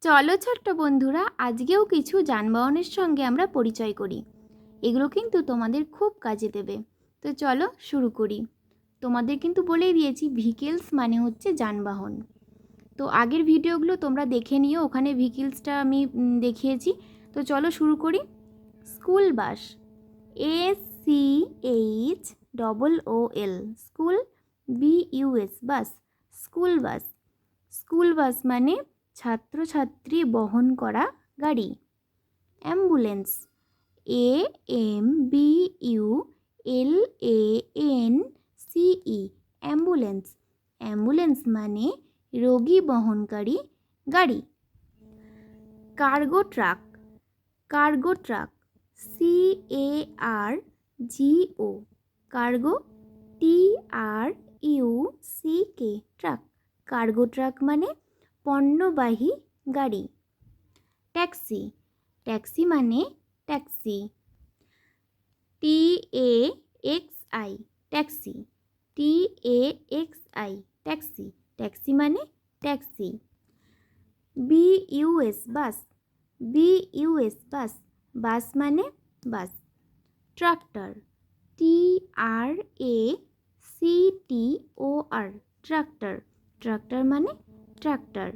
চলো ছোট্ট বন্ধুরা, আজকেও কিছু যানবাহনের সঙ্গে আমরা পরিচয় করি। এগুলো কিন্তু তোমাদের খুব কাজে দেবে। তো চলো শুরু করি। তোমাদের কিন্তু বলেই দিয়েছি ভেহিকেলস মানে হচ্ছে যানবাহন। তো আগের ভিডিওগুলো তোমরা দেখে নিও, ওখানে ভেহিকেলসটা আমি দেখিয়েছি। তো চলো শুরু করি। School bus, SCHOOL, school, BUS, বাস, স্কুল বাস। স্কুল বাস মানে ছাত্রছাত্রী বহন করা গাড়ি। Ambulance, AMBULANCE, ambulance. অ্যাম্বুলেন্স মানে রোগী বহনকারী গাড়ি। Cargo truck, cargo truck, CARGO, cargo, TRUCK, truck. Cargo truck মানে পণ্যবাহী গাড়ি। ট্যাক্সি, ট্যাক্সি মানে taxi, TAXI, taxi, TAXI, taxi. Taxi মানে taxi. BUS, bus, BUS, bus, bus মানে bus. Tractor, TRACTOR, tractor. Tractor মানে ট্রাক্টর।